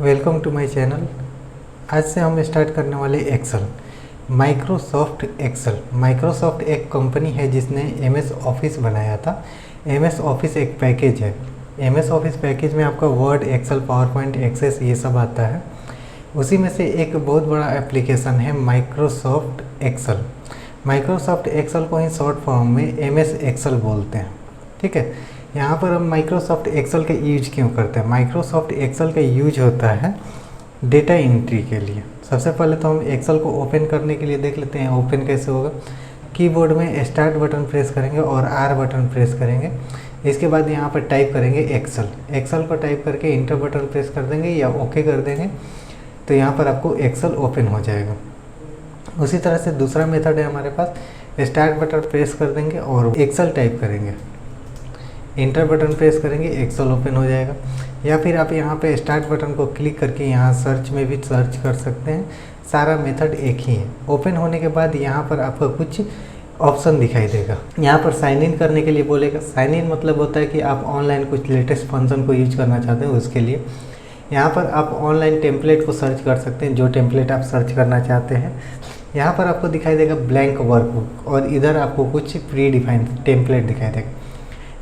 Welcome to my channel. आज से हम स्टार्ट करने वाले एक्सेल। Microsoft Excel. माइक्रोसॉफ्ट एक कंपनी है जिसने एमएस ऑफिस बनाया था। एमएस ऑफिस एक पैकेज है। एमएस ऑफिस पैकेज में आपका Word, Excel, PowerPoint, Access ये सब आता है। उसी में से एक बहुत बड़ा एप्लीकेशन है माइक्रोसॉफ्ट एक्सेल। माइक्रोसॉफ्ट एक्सेल को ही शॉर्ट फॉर्म में एमएस एक्सेल बोलते हैं। ठीक है, यहाँ पर हम माइक्रोसॉफ्ट एक्सेल का यूज क्यों करते हैं? माइक्रोसॉफ्ट एक्सेल का यूज होता है डेटा एंट्री के लिए। सबसे पहले तो हम एक्सेल को ओपन करने के लिए देख लेते हैं ओपन कैसे होगा। कीबोर्ड में स्टार्ट बटन प्रेस करेंगे और आर बटन प्रेस करेंगे। इसके बाद यहाँ पर टाइप करेंगे एक्सेल। एक्सेल को टाइप करके इंटर बटन प्रेस कर देंगे या ओके कर देंगे, तो यहाँ पर आपको एक्सेल ओपन हो जाएगा। उसी तरह से दूसरा मेथड है हमारे पास, स्टार्ट बटन प्रेस कर देंगे और एक्सेल टाइप करेंगे, इंटर बटन प्रेस करेंगे, एक्सेल ओपन हो जाएगा। या फिर आप यहाँ पे स्टार्ट बटन को क्लिक करके यहाँ सर्च में भी सर्च कर सकते हैं। सारा मेथड एक ही है। ओपन होने के बाद यहाँ पर आपको कुछ ऑप्शन दिखाई देगा। यहाँ पर साइन इन करने के लिए बोलेगा। साइन इन मतलब होता है कि आप ऑनलाइन कुछ लेटेस्ट फंक्शन को यूज करना चाहते हैं, उसके लिए यहाँ पर आप ऑनलाइन टेम्पलेट को सर्च कर सकते हैं, जो टेम्पलेट आप सर्च करना चाहते हैं। यहाँ पर आपको दिखाई देगा ब्लैंक वर्कबुक और इधर आपको कुछ प्री डिफाइंड टेम्पलेट दिखाई देगा।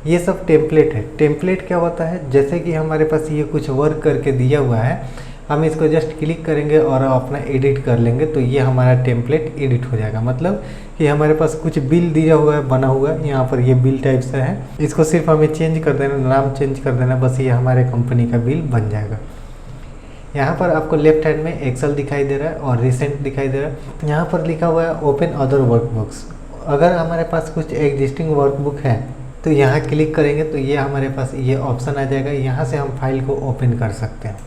ये सब टेम्पलेट है। टेम्पलेट क्या होता है? जैसे कि हमारे पास ये कुछ वर्क करके दिया हुआ है, हम इसको जस्ट क्लिक करेंगे और अपना एडिट कर लेंगे तो ये हमारा टेम्पलेट एडिट हो जाएगा। मतलब कि हमारे पास कुछ बिल दिया हुआ है, बना हुआ है, यहाँ पर ये बिल टाइप से है। इसको सिर्फ हमें चेंज कर देना, नाम चेंज कर देना, बस ये हमारे कंपनी का बिल बन जाएगा। यहाँ पर आपको लेफ्ट हैंड में एक्सेल दिखाई दे रहा है और रिसेंट दिखाई दे रहा है। यहाँ पर लिखा हुआ है ओपन अदर वर्कबुक्स। अगर हमारे पास कुछ एग्जिस्टिंग वर्कबुक है तो यहाँ क्लिक करेंगे तो ये हमारे पास ये ऑप्शन आ जाएगा। यहाँ से हम फाइल को ओपन कर सकते हैं।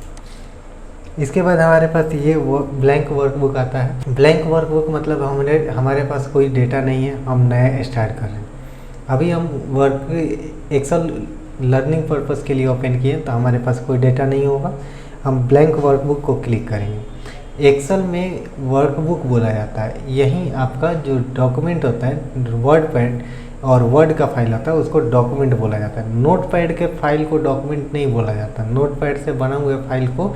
इसके बाद हमारे पास ये ब्लैंक वर्कबुक आता है। ब्लैंक वर्कबुक मतलब हमारे पास कोई डेटा नहीं है, हम नया स्टार्ट कर रहे हैं। अभी हम एक्सेल लर्निंग पर्पज़ के लिए ओपन किए तो हमारे पास कोई डेटा नहीं होगा। हम ब्लैंक वर्कबुक को क्लिक करेंगे। एक्सेल में वर्कबुक बोला जाता है। यही आपका जो डॉक्यूमेंट होता है, वर्ड पैड और वर्ड का फाइल होता है, उसको डॉक्यूमेंट बोला जाता है। नोट पैड के फाइल को डॉक्यूमेंट नहीं बोला जाता। नोट पैड से बना हुए फाइल को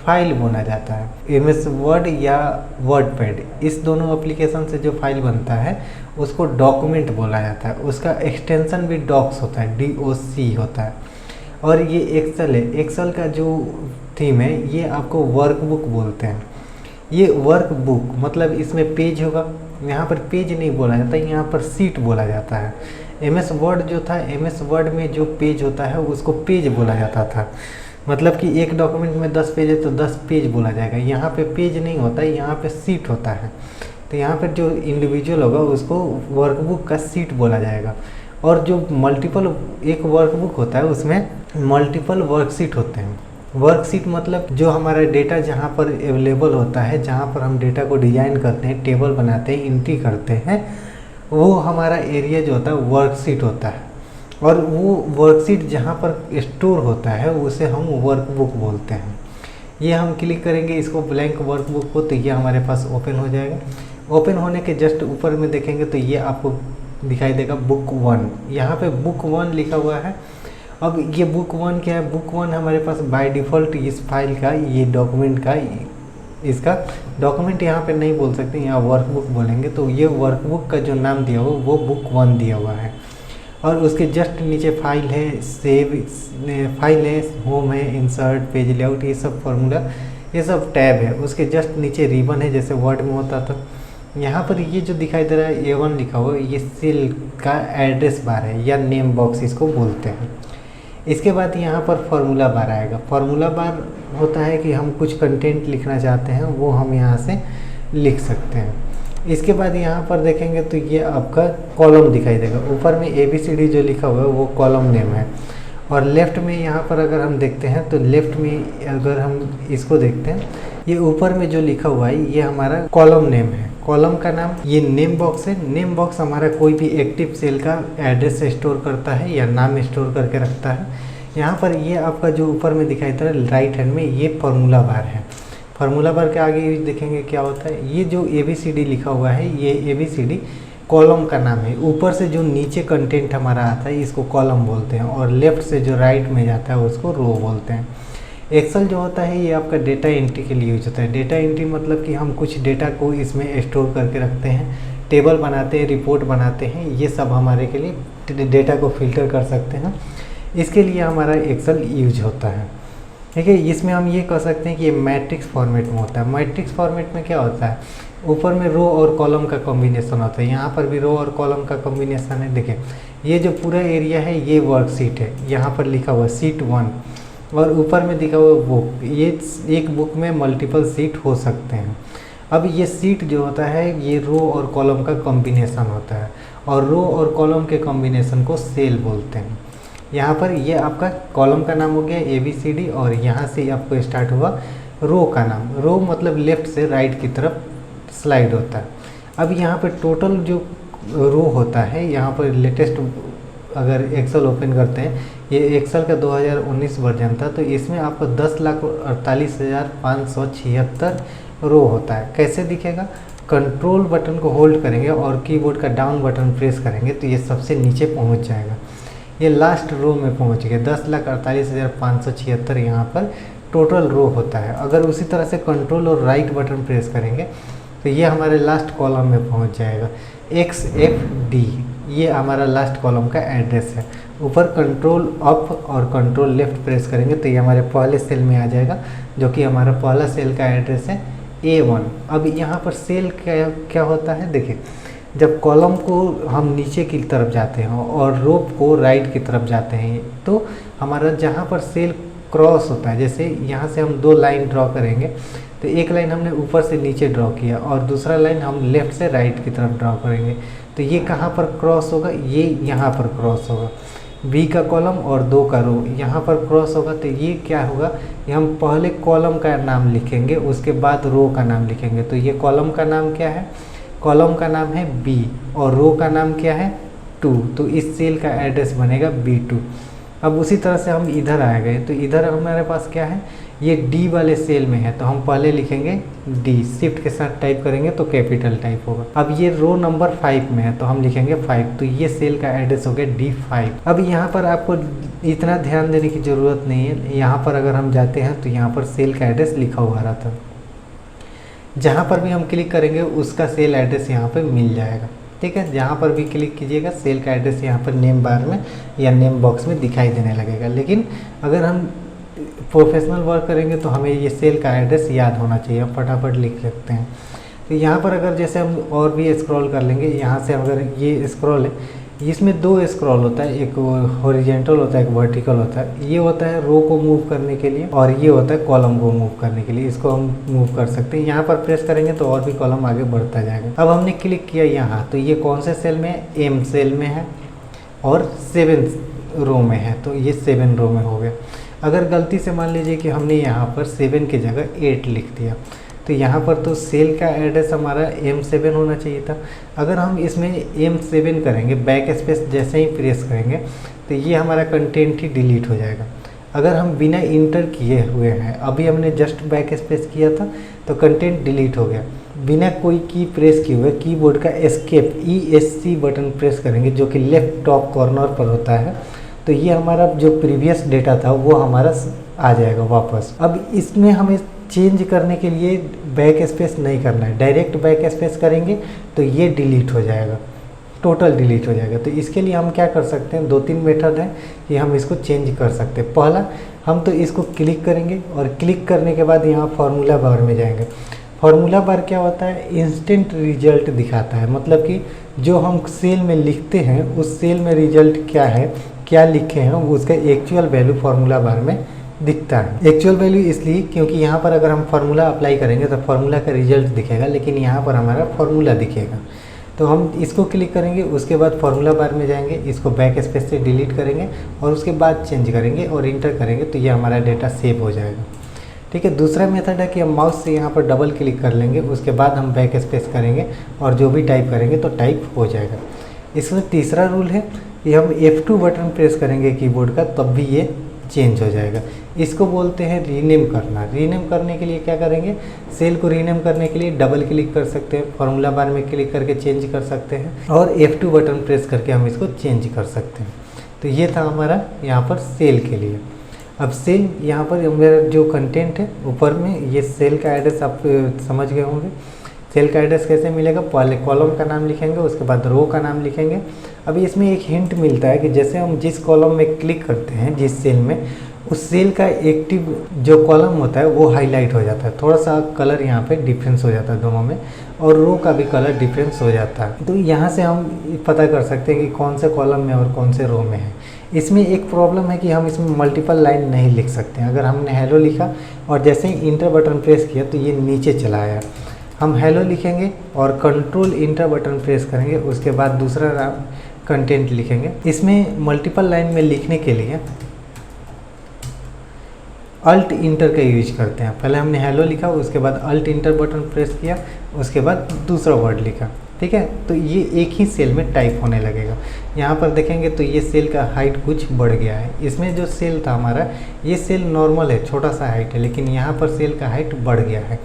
फाइल बोला जाता है। एमएस वर्ड या वर्ड पैड, इस दोनों एप्लीकेशन से जो फाइल बनता है उसको डॉक्यूमेंट बोला जाता है। उसका एक्सटेंशन भी डॉक्स होता है, DOC होता है। और ये एक्सेल है। एक्सेल का जो थीम है ये आपको वर्कबुक बोलते हैं। ये वर्कबुक मतलब इसमें पेज होगा। यहाँ पर पेज नहीं बोला जाता, यहाँ पर सीट बोला जाता है। एमएस वर्ड जो था, एमएस वर्ड में जो पेज होता है उसको पेज बोला जाता था। मतलब कि एक डॉक्यूमेंट में 10 पेज है तो 10 पेज बोला जाएगा। यहाँ पे पेज नहीं होता है, यहाँ पे सीट होता है। तो यहाँ पर जो इंडिविजुअल होगा उसको वर्कबुक का सीट बोला जाएगा। और जो मल्टीपल एक वर्कबुक होता है उसमें मल्टीपल वर्कशीट होते हैं। वर्कशीट मतलब जो हमारा डेटा जहाँ पर अवेलेबल होता है, जहाँ पर हम डेटा को डिजाइन करते हैं, टेबल बनाते हैं, एंट्री करते हैं, वो हमारा एरिया जो होता है वर्कशीट होता है। और वो वर्कशीट जहाँ पर स्टोर होता है उसे हम वर्कबुक बोलते हैं। ये हम क्लिक करेंगे इसको ब्लैंक वर्कबुक को तो ये हमारे पास ओपन हो जाएगा। ओपन होने के जस्ट ऊपर में देखेंगे तो ये आपको दिखाई देगा बुक 1। यहाँ पे बुक 1 लिखा हुआ है। अब ये बुक 1 क्या है? बुक 1 हमारे पास बाय डिफ़ॉल्ट इस फाइल का, ये डॉक्यूमेंट का, इसका डॉक्यूमेंट यहाँ पे नहीं बोल सकते, यहाँ वर्कबुक बोलेंगे। तो ये वर्कबुक का जो नाम दिया हुआ वो बुक 1 दिया हुआ है। और उसके जस्ट नीचे फाइल है, सेव फाइल है, होम है, इंसर्ट, पेज लेआउट, ये सब फार्मूला, ये सब टैब है। उसके जस्ट नीचे रिबन है जैसे वर्ड में होता था। यहाँ पर ये जो दिखाई दे रहा है A1 लिखा हुआ है, ये सेल का एड्रेस बार है या नेम बॉक्स इसको बोलते हैं। इसके बाद यहाँ पर फार्मूला बार आएगा। फार्मूला बार होता है कि हम कुछ कंटेंट लिखना चाहते हैं वो हम यहाँ से लिख सकते हैं। इसके बाद यहाँ पर देखेंगे तो ये आपका कॉलम दिखाई देगा। ऊपर में ABCD जो लिखा हुआ है वो कॉलम नेम है। और लेफ़्ट में यहाँ पर अगर हम देखते हैं तो लेफ़्ट में अगर हम इसको देखते हैं, ये ऊपर में जो लिखा हुआ है ये हमारा कॉलम नेम है। कॉलम का नाम ये नेम बॉक्स है। नेम बॉक्स हमारा कोई भी एक्टिव सेल का एड्रेस स्टोर करता है या नाम स्टोर करके रखता है। यहाँ पर ये आपका जो ऊपर में दिखाई दे रहा है राइट हैंड में, ये फार्मूला बार है। फार्मूला बार के आगे देखेंगे क्या होता है। ये जो ABCD लिखा हुआ है ये ABCD कॉलम का नाम है। ऊपर से जो नीचे कंटेंट हमारा आता है इसको कॉलम बोलते हैं और लेफ़्ट से जो राइट में जाता है उसको रो बोलते हैं। एक्सेल जो होता है ये आपका डेटा एंट्री के लिए यूज होता है। डेटा एंट्री मतलब कि हम कुछ डेटा को इसमें स्टोर करके रखते हैं, टेबल बनाते हैं, रिपोर्ट बनाते हैं, ये सब हमारे के लिए डेटा को फिल्टर कर सकते हैं, इसके लिए हमारा एक्सेल यूज होता है। ठीक है, इसमें हम ये कह सकते हैं कि ये मैट्रिक्स फॉर्मेट में होता है। मैट्रिक्स फॉर्मेट में क्या होता है, ऊपर में रो और कॉलम का कॉम्बिनेशन होता है, यहाँ पर भी रो और कॉलम का कॉम्बिनेशन है। देखिए ये जो पूरा एरिया है ये वर्कशीट है, यहाँ पर लिखा हुआ शीट 1 और ऊपर में दिखा हुआ बुक, ये एक बुक में मल्टीपल सीट हो सकते हैं। अब ये सीट जो होता है ये रो और कॉलम का कॉम्बिनेशन होता है और रो और कॉलम के कॉम्बिनेशन को सेल बोलते हैं। यहाँ पर ये आपका कॉलम का नाम हो गया ABCD और यहाँ से आपको स्टार्ट हुआ रो का नाम। रो मतलब लेफ़्ट से राइट की तरफ स्लाइड होता है। अब यहाँ पर टोटल जो रो होता है, यहाँ पर लेटेस्ट अगर एक्सेल ओपन करते हैं, ये एक्सेल का 2019 वर्जन था, तो इसमें आपको 10,48,576 रो होता है। कैसे दिखेगा, कंट्रोल बटन को होल्ड करेंगे और कीबोर्ड का डाउन बटन प्रेस करेंगे तो ये सबसे नीचे पहुंच जाएगा, ये लास्ट रो में पहुंच गया। 10,48,576 यहाँ पर टोटल रो होता है। अगर उसी तरह से कंट्रोल और राइट बटन प्रेस करेंगे तो ये हमारे लास्ट कॉलम में पहुंच जाएगा। XFD ये हमारा लास्ट कॉलम का एड्रेस है। ऊपर कंट्रोल अप और कंट्रोल लेफ्ट प्रेस करेंगे तो ये हमारे पहले सेल में आ जाएगा, जो कि हमारा पहला सेल का एड्रेस है A1। अब यहाँ पर सेल क्या होता है, देखिए जब कॉलम को हम नीचे की तरफ जाते हैं और रो को राइट की तरफ जाते हैं तो हमारा जहाँ पर सेल क्रॉस होता है, जैसे यहाँ से हम 2 लाइन ड्रॉ करेंगे तो एक लाइन हमने ऊपर से नीचे ड्रॉ किया और दूसरा लाइन हम लेफ़्ट से राइट की तरफ ड्रॉ करेंगे, तो ये कहाँ पर क्रॉस होगा, ये यहाँ पर क्रॉस होगा। B का कॉलम और 2 का रो यहाँ पर क्रॉस होगा, तो ये क्या होगा, ये हम पहले कॉलम का नाम लिखेंगे उसके बाद रो का नाम लिखेंगे। तो ये कॉलम का नाम क्या है, कॉलम का नाम है B और रो का नाम क्या है 2, तो इस सेल का एड्रेस बनेगा B2। अब उसी तरह से हम इधर आ गए तो इधर हमारे पास क्या है, ये D वाले सेल में है, तो हम पहले लिखेंगे D, शिफ्ट के साथ टाइप करेंगे तो कैपिटल टाइप होगा। अब ये रो नंबर 5 में है तो हम लिखेंगे 5, तो ये सेल का एड्रेस हो गया D5। अब यहाँ पर आपको इतना ध्यान देने की ज़रूरत नहीं है, यहाँ पर अगर हम जाते हैं तो यहाँ पर सेल का एड्रेस लिखा हुआ रहता है, जहाँ पर भी हम क्लिक करेंगे उसका सेल एड्रेस यहाँ पर मिल जाएगा। ठीक है, जहाँ पर भी क्लिक कीजिएगा सेल का एड्रेस यहाँ पर नेम बार में या नेम बॉक्स में दिखाई देने लगेगा। लेकिन अगर हम प्रोफेशनल वर्क करेंगे तो हमें ये सेल का एड्रेस याद होना चाहिए, हम फटाफट लिख सकते हैं। तो यहाँ पर अगर जैसे हम और भी स्क्रॉल कर लेंगे, यहाँ से अगर ये स्क्रॉल है, इसमें 2 स्क्रॉल होता है, एक हॉरिजेंटल होता है, एक वर्टिकल होता है। ये होता है रो को मूव करने के लिए और ये होता है कॉलम को मूव करने के लिए, इसको हम मूव कर सकते हैं। यहाँ पर प्रेस करेंगे तो और भी कॉलम आगे बढ़ता जाएगा। अब हमने क्लिक किया यहाँ, तो ये कौन से सेल में है, M सेल में है और 7 रो में है, तो ये 7 रो में हो गया। अगर गलती से मान लीजिए कि हमने यहाँ पर 7 की जगह 8 लिख दिया तो यहाँ पर तो सेल का एड्रेस हमारा M7 होना चाहिए था। अगर हम इसमें M7 करेंगे, बैक स्पेस जैसे ही प्रेस करेंगे तो ये हमारा कंटेंट ही डिलीट हो जाएगा। अगर हम बिना इंटर किए हुए हैं, अभी हमने जस्ट बैक स्पेस किया था तो कंटेंट डिलीट हो गया, बिना कोई की प्रेस किए हुए कीबोर्ड का एस्केप ESC बटन प्रेस करेंगे जो कि लेफ्ट टॉप कॉर्नर पर होता है, तो ये हमारा जो प्रीवियस डेटा था वो हमारा आ जाएगा वापस। अब इसमें हमें चेंज करने के लिए बैक स्पेस नहीं करना है, डायरेक्ट बैक स्पेस करेंगे तो ये डिलीट हो जाएगा, टोटल डिलीट हो जाएगा। तो इसके लिए हम क्या कर सकते हैं, 2-3 मेथड हैं कि हम इसको चेंज कर सकते हैं। पहला, हम तो इसको क्लिक करेंगे और क्लिक करने के बाद यहाँ फार्मूला बार में जाएंगे। फार्मूला बार क्या होता है, इंस्टेंट रिजल्ट दिखाता है, मतलब कि जो हम सेल में लिखते हैं उस सेल में रिजल्ट क्या है, क्या लिखे हैं, वो उसका एक्चुअल वैल्यू फार्मूला बार में दिखता है। एक्चुअल वैल्यू इसलिए क्योंकि यहाँ पर अगर हम फार्मूला अप्लाई करेंगे तो फार्मूला का रिजल्ट दिखेगा, लेकिन यहाँ पर हमारा फार्मूला दिखेगा। तो हम इसको क्लिक करेंगे, उसके बाद फार्मूला बार में जाएंगे, इसको बैक स्पेस से डिलीट करेंगे और उसके बाद चेंज करेंगे और इंटर करेंगे तो ये हमारा डेटा सेव हो जाएगा। ठीक है, दूसरा मेथड है कि हम माउस से यहाँ पर डबल क्लिक कर लेंगे, उसके बाद हम बैक स्पेस करेंगे और जो भी टाइप करेंगे तो टाइप हो जाएगा। इसमें तीसरा रूल है कि हम F2 बटन प्रेस करेंगे कीबोर्ड का, तब भी ये चेंज हो जाएगा। इसको बोलते हैं रीनेम करना। रीनेम करने के लिए क्या करेंगे, सेल को रीनेम करने के लिए डबल क्लिक कर सकते हैं, फार्मूला बार में क्लिक करके चेंज कर सकते हैं और F2 बटन प्रेस करके हम इसको चेंज कर सकते हैं। तो ये था हमारा यहाँ पर सेल के लिए। अब सेल यहाँ पर मेरा जो कंटेंट है ऊपर में, ये सेल का एड्रेस आप समझ गए होंगे। सेल का एड्रेस कैसे मिलेगा, पहले कॉलम का नाम लिखेंगे, उसके बाद रो का नाम लिखेंगे। अभी इसमें एक हिंट मिलता है कि जैसे हम जिस कॉलम में क्लिक करते हैं जिस सेल में, उस सेल का एक्टिव जो कॉलम होता है वो हाईलाइट हो जाता है, थोड़ा सा कलर यहाँ पे डिफरेंस हो जाता है दोनों में, और रो का भी कलर डिफरेंस हो जाता है। तो यहाँ से हम पता कर सकते हैं कि कौन से कॉलम में और कौन से रो में है। इसमें एक प्रॉब्लम है कि हम इसमें मल्टीपल लाइन नहीं लिख सकते। अगर हमने हेलो लिखा और जैसे ही इंटर बटन प्रेस किया तो ये नीचे चला आया। हम हेलो लिखेंगे और कंट्रोल इंटर बटन प्रेस करेंगे, उसके बाद दूसरा कंटेंट लिखेंगे। इसमें मल्टीपल लाइन में लिखने के लिए अल्ट इंटर का यूज करते हैं। पहले हमने हेलो लिखा, उसके बाद अल्ट इंटर बटन प्रेस किया, उसके बाद दूसरा वर्ड लिखा, ठीक है। तो ये एक ही सेल में टाइप होने लगेगा। यहाँ पर देखेंगे तो ये सेल का हाइट कुछ बढ़ गया है। इसमें जो सेल था हमारा, ये सेल नॉर्मल है, छोटा सा हाइट है, लेकिन यहाँ पर सेल का हाइट बढ़ गया है।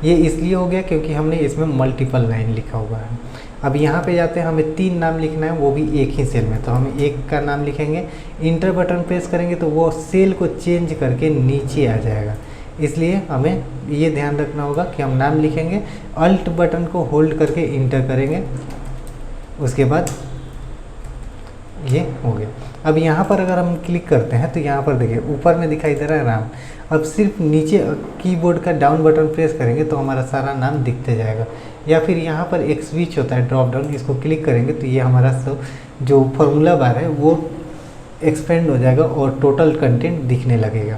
ये इसलिए हो गया क्योंकि हमने इसमें मल्टीपल लाइन लिखा हुआ है। अब यहाँ पे जाते हैं, हमें 3 नाम लिखना है, वो भी एक ही सेल में। तो हम एक का नाम लिखेंगे, इंटर बटन प्रेस करेंगे तो वो सेल को चेंज करके नीचे आ जाएगा। इसलिए हमें ये ध्यान रखना होगा कि हम नाम लिखेंगे, अल्ट बटन को होल्ड करके इंटर करेंगे, उसके बाद ये हो गया। अब यहाँ पर अगर हम क्लिक करते हैं तो यहाँ पर देखिए ऊपर में दिखाई दे रहा है राम। अब सिर्फ नीचे कीबोर्ड का डाउन बटन प्रेस करेंगे तो हमारा सारा नाम दिखते जाएगा। या फिर यहाँ पर एक स्विच होता है ड्रॉप डाउन, इसको क्लिक करेंगे तो ये हमारा जो फॉर्मूला बार है वो एक्सपेंड हो जाएगा और टोटल कंटेंट दिखने लगेगा।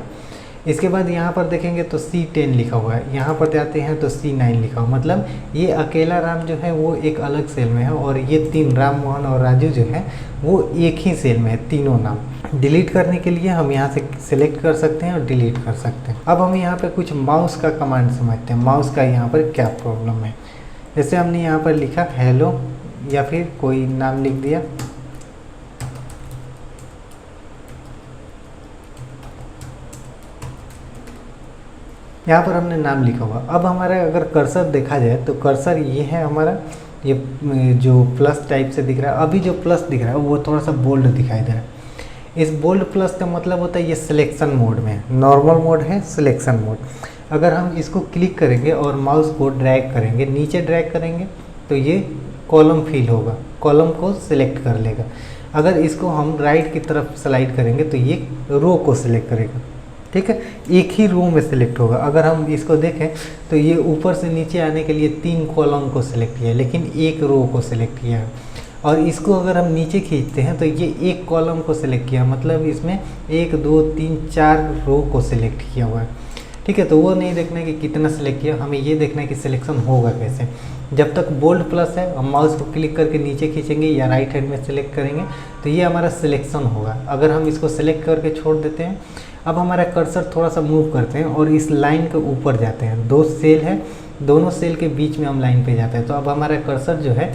इसके बाद यहाँ पर देखेंगे तो C10 लिखा हुआ है, यहाँ पर जाते हैं तो C9 लिखा हुआ, मतलब ये अकेला राम जो है वो एक अलग सेल में है, और ये 3 राम मोहन और राजू जो है वो एक ही सेल में है, तीनों नाम। डिलीट करने के लिए हम यहाँ से सिलेक्ट कर सकते हैं और डिलीट कर सकते हैं। अब हम यहाँ पे कुछ माउस का कमांड समझते हैं, माउस का यहाँ पर क्या प्रॉब्लम है। जैसे हमने यहाँ पर लिखा हेलो या फिर कोई नाम लिख दिया, यहाँ पर हमने नाम लिखा हुआ। अब हमारा अगर कर्सर देखा जाए तो कर्सर ये है हमारा, ये जो प्लस टाइप से दिख रहा है, अभी जो प्लस दिख रहा है वो थोड़ा सा बोल्ड दिखाई दे रहा है। इस बोल्ड प्लस का मतलब होता है ये सिलेक्शन मोड में है, नॉर्मल मोड है, सिलेक्शन मोड। अगर हम इसको क्लिक करेंगे और माउस को ड्रैग करेंगे, नीचे ड्रैग करेंगे तो ये कॉलम फिल होगा, कॉलम को सिलेक्ट कर लेगा। अगर इसको हम राइट की तरफ स्लाइड करेंगे तो ये रो को सिलेक्ट करेगा, ठीक है, एक ही रो में सिलेक्ट होगा। अगर हम इसको देखें तो ये ऊपर से नीचे आने के लिए 3 कॉलम को सिलेक्ट किया है, लेकिन एक रो को सिलेक्ट किया है। और इसको अगर हम नीचे खींचते हैं तो ये एक कॉलम को सिलेक्ट किया, मतलब इसमें 1 2 3 4 रो को सिलेक्ट किया हुआ है, ठीक है। तो वो नहीं देखना है कि कितना सिलेक्ट किया, हमें ये देखना है कि सिलेक्शन होगा कैसे। जब तक बोल्ड प्लस है, हम माउस को क्लिक करके नीचे खींचेंगे या राइट हैंड में सिलेक्ट करेंगे तो ये हमारा सिलेक्शन होगा। अगर हम इसको सिलेक्ट करके छोड़ देते हैं, अब हमारा कर्सर थोड़ा सा मूव करते हैं और इस लाइन के ऊपर जाते हैं, 2 सेल है, दोनों सेल के बीच में हम लाइन पे जाते हैं। तो अब हमारा कर्सर जो है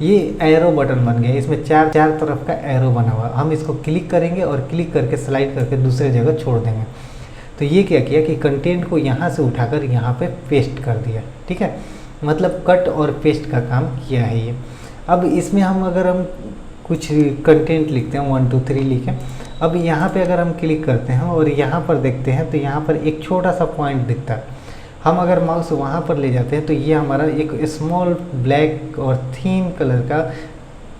ये एरो बटन बन गया, इसमें चार तरफ का एरो बना हुआ। हम इसको क्लिक करेंगे और क्लिक करके स्लाइड करके दूसरे जगह छोड़ देंगे। तो ये क्या किया कि कंटेंट को यहाँ से उठाकर यहाँ पे पेस्ट कर दिया, ठीक है, मतलब कट और पेस्ट का काम किया है ये। अब इसमें अगर हम कुछ कंटेंट लिखते हैं, 1 2 3 लिखें। अब यहाँ पे अगर हम क्लिक करते हैं और यहाँ पर देखते हैं तो यहाँ पर एक छोटा सा पॉइंट दिखता है। हम अगर माउस वहाँ पर ले जाते हैं तो ये हमारा एक स्मॉल ब्लैक और थीन कलर का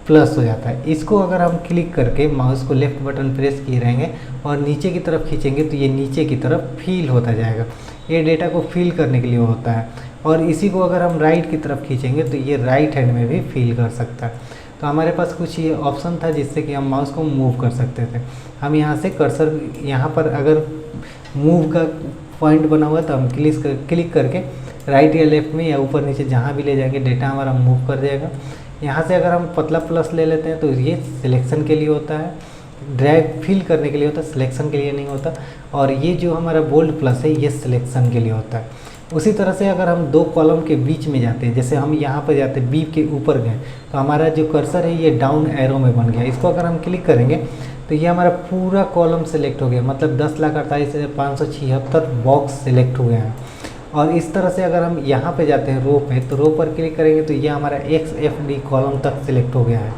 प्लस हो जाता है। इसको अगर हम क्लिक करके माउस को लेफ्ट बटन प्रेस किए रहेंगे और नीचे की तरफ खींचेंगे तो ये नीचे की तरफ फील होता जाएगा। ये डेटा को फील करने के लिए होता है। और इसी को अगर हम राइट की तरफ खींचेंगे तो ये राइट हैंड में भी फील कर सकता है। तो हमारे पास कुछ ये ऑप्शन था जिससे कि हम माउस को मूव कर सकते थे। हम यहाँ से कर्सर, यहाँ पर अगर मूव का पॉइंट बना हुआ तो हम क्लिक करके राइट या लेफ्ट में या ऊपर नीचे जहाँ भी ले जाएंगे डेटा हमारा मूव कर जाएगा। यहाँ से अगर हम पतला प्लस ले लेते हैं तो ये सिलेक्शन के लिए होता है, ड्रैग फील करने के लिए होता है, सिलेक्शन के लिए नहीं होता। और ये जो हमारा बोल्ड प्लस है ये सिलेक्शन के लिए होता है। उसी तरह से अगर हम 2 कॉलम के बीच में जाते हैं, जैसे हम यहाँ पर जाते हैं बी के ऊपर गए तो हमारा जो कर्सर है ये डाउन एरो में बन गया। इसको अगर हम क्लिक करेंगे तो ये हमारा पूरा कॉलम सेलेक्ट हो गया, मतलब 10,48,576 बॉक्स सेलेक्ट हुए हैं। और इस तरह से अगर हम यहाँ पे जाते हैं रो पे तो रो पर क्लिक करेंगे तो ये हमारा XFD कॉलम तक सिलेक्ट हो गया है।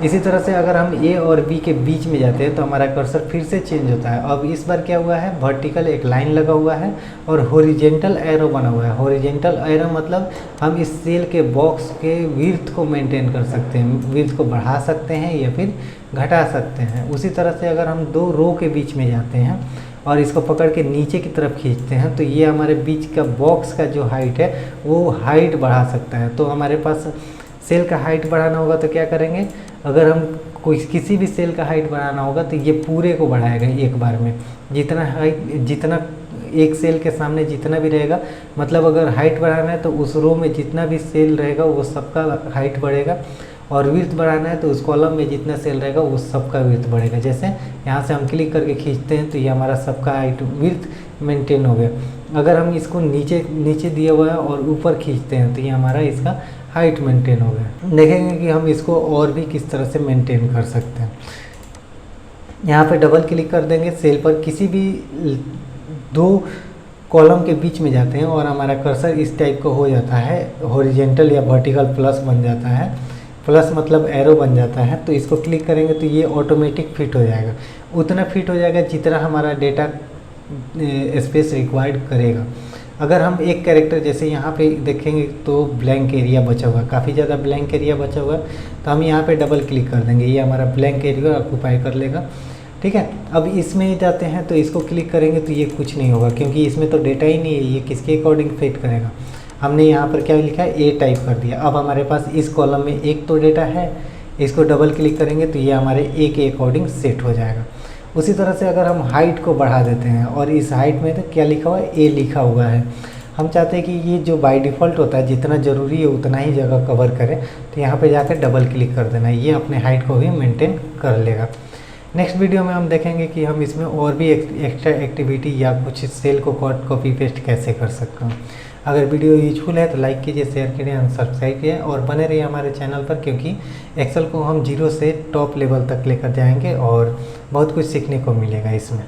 इसी तरह से अगर हम ए और बी के बीच में जाते हैं तो हमारा कर्सर फिर से चेंज होता है। अब इस बार क्या हुआ है, वर्टिकल एक लाइन लगा हुआ है और हॉरिजेंटल एरो बना हुआ है। हॉरिजेंटल एरो मतलब हम इस सेल के बॉक्स के विड्थ को मेंटेन कर सकते हैं, विड्थ को बढ़ा सकते हैं या फिर घटा सकते हैं। उसी तरह से अगर हम दो रो के बीच में जाते हैं और इसको पकड़ के नीचे की तरफ खींचते हैं तो ये हमारे बीच का बॉक्स का जो हाइट है वो हाइट बढ़ा सकता है। तो हमारे पास सेल का हाइट बढ़ाना होगा तो क्या करेंगे, अगर हम किसी भी सेल का हाइट बढ़ाना होगा तो ये पूरे को बढ़ाएगा एक बार में। जितना एक सेल के सामने जितना भी रहेगा, मतलब अगर हाइट बढ़ाना है तो उस रो में जितना भी सेल रहेगा वो सबका हाइट बढ़ेगा, और विड्थ बढ़ाना है तो उस कॉलम में जितना सेल रहेगा वो सबका विड्थ बढ़ेगा। जैसे यहाँ से हम क्लिक करके खींचते हैं तो ये हमारा सबका हाइट विड्थ मेंटेन हो गया। अगर हम इसको नीचे दिया हुआ है और ऊपर खींचते हैं तो ये हमारा इसका हाइट मेंटेन हो गया। देखेंगे कि हम इसको और भी किस तरह से मेंटेन कर सकते हैं। यहाँ पे डबल क्लिक कर देंगे, सेल पर किसी भी दो कॉलम के बीच में जाते हैं और हमारा कर्सर इस टाइप का हो जाता है, हॉरिजेंटल या वर्टिकल प्लस बन जाता है। प्लस मतलब एरो बन जाता है। तो इसको क्लिक करेंगे तो ये ऑटोमेटिक फिट हो जाएगा, उतना फिट हो जाएगा जितना हमारा डेटा स्पेस रिक्वायर्ड करेगा। अगर हम एक कैरेक्टर जैसे यहाँ पे देखेंगे तो ब्लैंक एरिया बचा हुआ, काफ़ी ज़्यादा ब्लैंक एरिया बचा हुआ, तो हम यहाँ पे डबल क्लिक कर देंगे, ये हमारा ब्लैंक एरिया ऑक्यूपाई कर लेगा। ठीक है, अब इसमें जाते हैं तो इसको क्लिक करेंगे तो ये कुछ नहीं होगा क्योंकि इसमें तो डेटा ही नहीं है, ये किसके अकॉर्डिंग फिट करेगा। हमने यहाँ पर क्या लिखा है, ए टाइप कर दिया। अब हमारे पास इस कॉलम में एक तो डेटा है, इसको डबल क्लिक करेंगे तो ये हमारे ए के अकॉर्डिंग सेट हो जाएगा। उसी तरह से अगर हम हाइट को बढ़ा देते हैं और इस हाइट में तो क्या लिखा हुआ है, ए लिखा हुआ है, हम चाहते हैं कि ये जो बाय डिफ़ॉल्ट होता है जितना ज़रूरी है उतना ही जगह कवर करे, तो यहाँ पे जाकर डबल क्लिक कर देना, ये अपने हाइट को भी मेंटेन कर लेगा। नेक्स्ट वीडियो में हम देखेंगे कि हम इसमें और भी एक्स्ट्रा एक्टिविटी या कुछ सेल को कॉपी पेस्ट कैसे कर सकते हैं। अगर वीडियो यूजफुल है तो लाइक कीजिए, शेयर कीजिए और सब्सक्राइब कीजिए और बने रहिए हमारे चैनल पर, क्योंकि एक्सेल को हम 0 से टॉप लेवल तक लेकर जाएंगे और बहुत कुछ सीखने को मिलेगा इसमें।